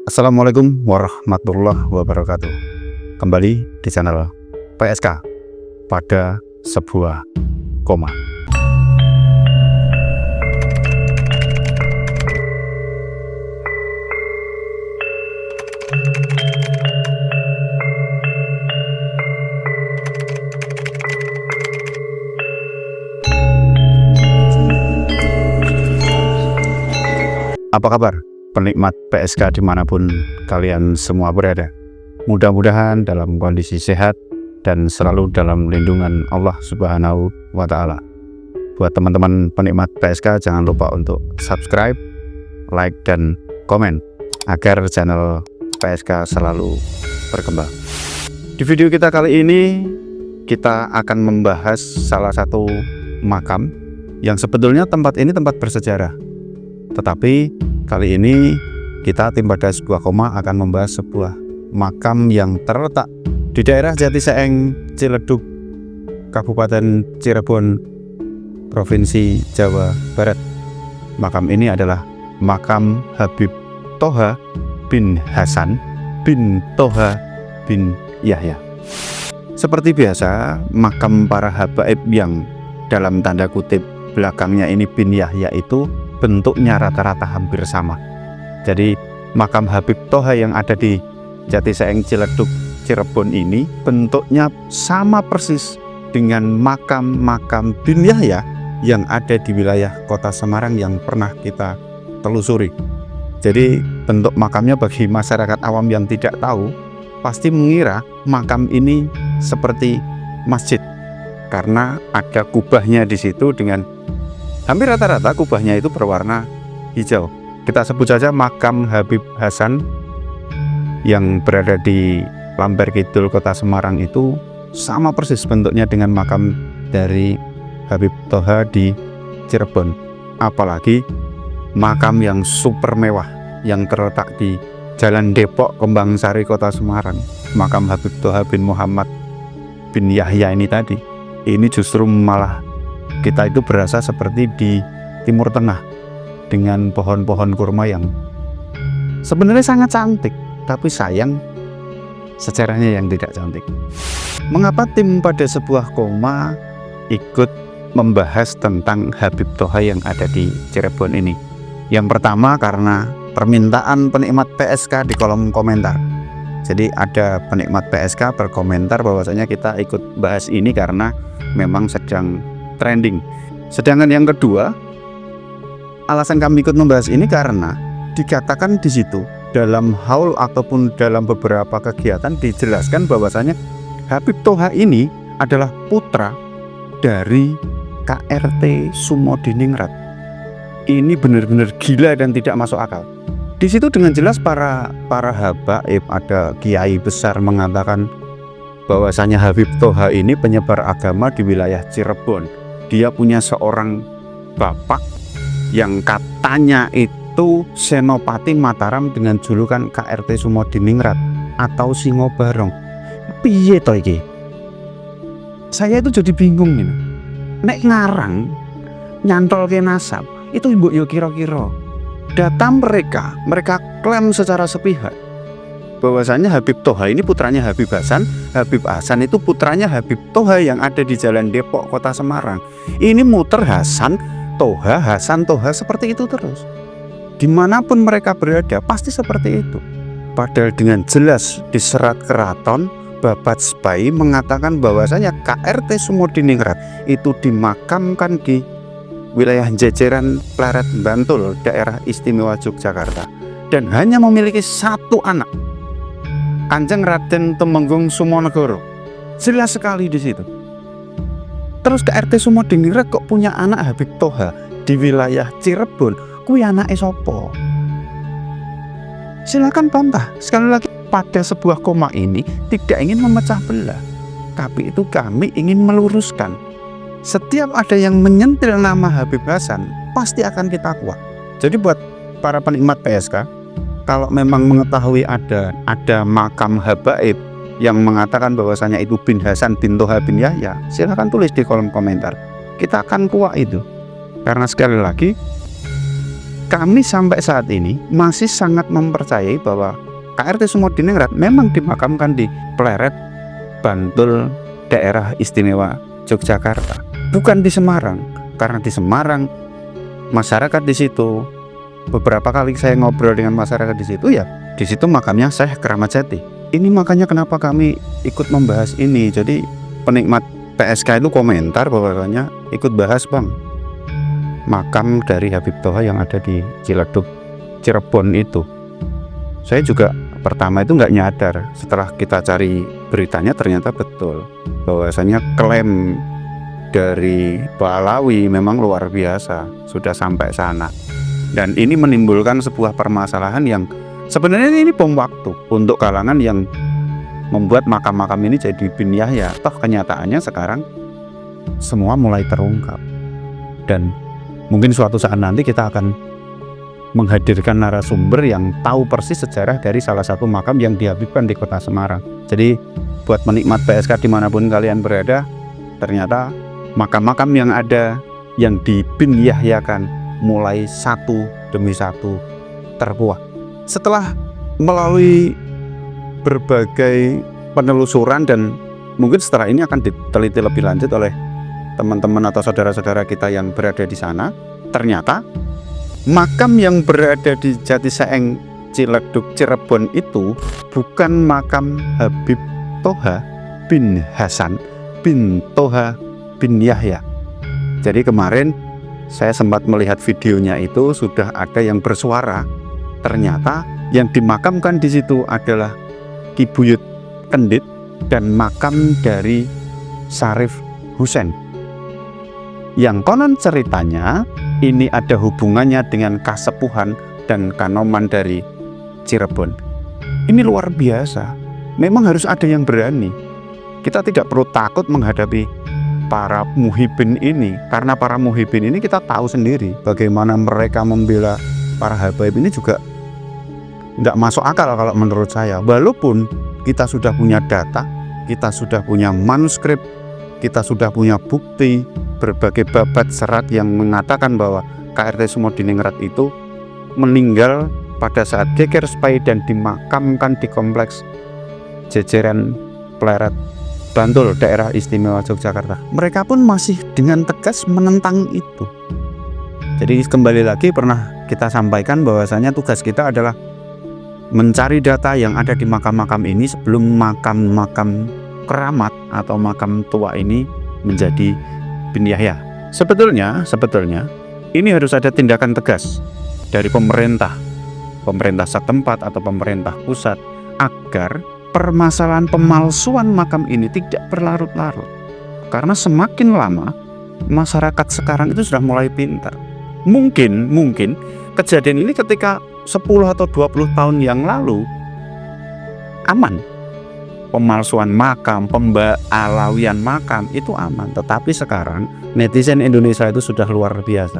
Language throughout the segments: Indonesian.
Assalamualaikum warahmatullahi wabarakatuh. Kembali di channel PSK pada sebuah koma. Apa kabar penikmat PSK dimanapun kalian semua berada? Mudah-mudahan dalam kondisi sehat dan selalu dalam lindungan Allah Subhanahu wa Ta'ala. Buat teman-teman penikmat PSK, jangan lupa untuk subscribe, like, dan komen agar channel PSK selalu berkembang. Di video kita kali ini kita akan membahas salah satu makam yang sebetulnya tempat ini tempat bersejarah. Tetapi kali ini kita tim pada sebuah koma akan membahas sebuah makam yang terletak di daerah Jatiseeng, Ciledug, Kabupaten Cirebon, Provinsi Jawa Barat. Makam ini adalah makam Habib Toha bin Hasan bin Toha bin Yahya. Seperti biasa, makam para habaib yang dalam tanda kutip belakangnya ini bin Yahya itu bentuknya rata-rata hampir sama. Jadi makam Habib Toha yang ada di Jatiseeng, Ciledug, Cirebon ini bentuknya sama persis dengan makam-makam bin Yahya yang ada di wilayah kota Semarang yang pernah kita telusuri. Jadi bentuk makamnya bagi masyarakat awam yang tidak tahu pasti mengira makam ini seperti masjid karena ada kubahnya di situ dengan hampir rata-rata kubahnya itu berwarna hijau. Kita sebut saja makam Habib Hasan yang berada di Lamber Kidul, Kota Semarang itu sama persis bentuknya dengan makam dari Habib Toha di Cirebon. Apalagi makam yang super mewah yang terletak di Jalan Depok, Kembang Sari, Kota Semarang. Makam Habib Toha bin Muhammad bin Yahya ini tadi. Ini justru malah kita itu berasa seperti di Timur Tengah dengan pohon-pohon kurma yang sebenarnya sangat cantik, tapi sayang sejarahnya yang tidak cantik. Mengapa tim pada sebuah koma ikut membahas tentang Habib Toha yang ada di Cirebon ini? Yang pertama karena permintaan penikmat PSK di kolom komentar. Jadi ada penikmat PSK berkomentar bahwasanya kita ikut bahas ini karena memang sedang trending. Sedangkan yang kedua, alasan kami ikut membahas ini karena dikatakan di situ dalam haul ataupun dalam beberapa kegiatan dijelaskan bahwasanya Habib Toha ini adalah putra dari KRT Sumodiningrat. Ini benar-benar gila dan tidak masuk akal. Di situ dengan jelas para habaib, ada kiai besar mengatakan bahwasanya Habib Toha ini penyebar agama di wilayah Cirebon. Dia punya seorang bapak yang katanya itu Senopati Mataram dengan julukan KRT Sumodiningrat atau Singo Barong. Piye to iki? Saya itu jadi bingung nih. Nek ngarang nyantol ke nasab itu mbok yo kira-kira data mereka klaim secara sepihak bahwasanya Habib Toha ini putranya Habib Hasan. Habib Hasan itu putranya Habib Toha yang ada di Jalan Depok, Kota Semarang. Ini muter Hasan Toha seperti itu terus. Dimanapun mereka berada pasti seperti itu. Padahal dengan jelas di Serat Keraton Babat Sbai mengatakan bahwasanya KRT Sumodiningrat itu dimakamkan di wilayah jajaran Pleret Bantul, daerah istimewa Yogyakarta, dan hanya memiliki satu anak, Kanjeng Raden Tumenggung Sumonegoro. Jelas sekali di situ. Terus KRT Sumodiningrat kok punya anak Habib Toha di wilayah Cirebon? Kuwi anake sapa? Silakan bantah. Sekali lagi, pada sebuah koma ini tidak ingin memecah belah, tapi itu kami ingin meluruskan. Setiap ada yang menyentil nama Habib Hasan pasti akan kita kuat. Jadi buat para penikmat PSK, kalau memang mengetahui ada makam habaib yang mengatakan bahwasanya itu bin Hasan bin Toha bin Yahya, silahkan tulis di kolom komentar. Kita akan kuak itu. Karena sekali lagi kami sampai saat ini masih sangat mempercayai bahwa KRT Sumodiningrat memang dimakamkan di Pleret, Bantul, daerah istimewa Yogyakarta, bukan di Semarang. Karena di Semarang masyarakat di situ, beberapa kali saya ngobrol dengan masyarakat di situ, ya di situ makamnya Syekh Keramat Jati. Ini makanya kenapa kami ikut membahas ini. Jadi penikmat PSK itu komentar bahwasanya ikut bahas bang, makam dari Habib Toha yang ada di Ciledug, Cirebon itu. Saya juga pertama itu nggak nyadar, setelah kita cari beritanya ternyata betul bahwasanya klaim dari Balawi memang luar biasa, sudah sampai sana. Dan ini menimbulkan sebuah permasalahan yang sebenarnya ini bom waktu untuk kalangan yang membuat makam-makam ini jadi bin Yahya. Toh kenyataannya sekarang semua mulai terungkap, dan mungkin suatu saat nanti kita akan menghadirkan narasumber yang tahu persis sejarah dari salah satu makam yang dihabibkan di kota Semarang. Jadi buat penikmat PSK dimanapun kalian berada, ternyata makam-makam yang ada yang di bin Yahyakan mulai satu demi satu terkuak. Setelah melalui berbagai penelusuran, dan mungkin setelah ini akan diteliti lebih lanjut oleh teman-teman atau saudara-saudara kita yang berada di sana, ternyata makam yang berada di Jatisaeng, Ciledug, Cirebon itu bukan makam Habib Toha bin Hasan bin Toha bin Yahya. Jadi kemarin saya sempat melihat videonya, itu sudah ada yang bersuara. Ternyata yang dimakamkan di situ adalah Ki Buyut Kendit dan makam dari Syarif Husain. Yang konon ceritanya ini ada hubungannya dengan kasepuhan dan kanoman dari Cirebon. Ini luar biasa. Memang harus ada yang berani. Kita tidak perlu takut menghadapi para muhibin ini, karena para muhibin ini kita tahu sendiri bagaimana mereka membela para habaib ini juga tidak masuk akal kalau menurut saya. Walaupun kita sudah punya data, kita sudah punya manuskrip, kita sudah punya bukti, berbagai babat serat yang mengatakan bahwa KRT Sumodiningrat itu meninggal pada saat geger spai dan dimakamkan di kompleks Jejeran Pleret, Bantul, daerah istimewa Yogyakarta. Mereka pun masih dengan tegas menentang itu. Jadi kembali lagi pernah kita sampaikan bahwasanya tugas kita adalah mencari data yang ada di makam-makam ini sebelum makam-makam keramat atau makam tua ini menjadi bin Yahya. Sebetulnya ini harus ada tindakan tegas dari pemerintah setempat atau pemerintah pusat agar permasalahan pemalsuan makam ini tidak berlarut-larut. Karena semakin lama masyarakat sekarang itu sudah mulai pintar. Mungkin kejadian ini ketika 10 atau 20 tahun yang lalu aman. Pemalsuan makam, pembalawian makam itu aman. Tetapi sekarang netizen Indonesia itu sudah luar biasa.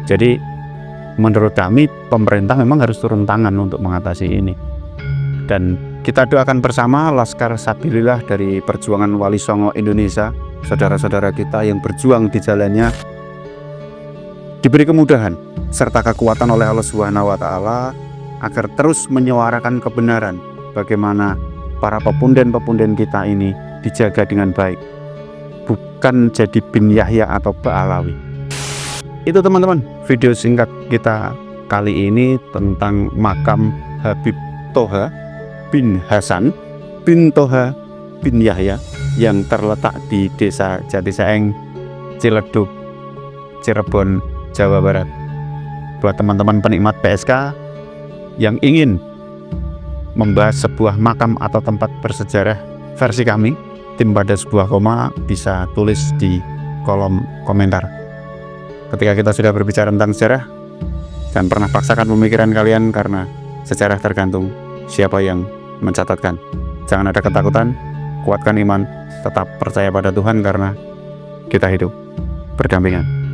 Jadi menurut kami pemerintah memang harus turun tangan untuk mengatasi ini. Dan kita doakan bersama Laskar Sabilillah dari Perjuangan Wali Songo Indonesia, saudara-saudara kita yang berjuang di jalannya, diberi kemudahan serta kekuatan oleh Allah Subhanahu wa Ta'ala agar terus menyuarakan kebenaran, bagaimana para pepunden-pepunden kita ini dijaga dengan baik, bukan jadi bin Yahya atau Ba'alawi. Itu teman-teman video singkat kita kali ini tentang makam Habib Toha bin Hasan bin Toha bin Yahya yang terletak di Desa Jatisaeng, Ciledug, Cirebon, Jawa Barat. Buat teman-teman penikmat PSK yang ingin membahas sebuah makam atau tempat bersejarah versi kami, tim pada sebuah koma, bisa tulis di kolom komentar. Ketika kita sudah berbicara tentang sejarah, jangan pernah paksakan pemikiran kalian, karena sejarah tergantung siapa yang mencatatkan. Jangan ada ketakutan, kuatkan iman, tetap percaya pada Tuhan, karena kita hidup berdampingan.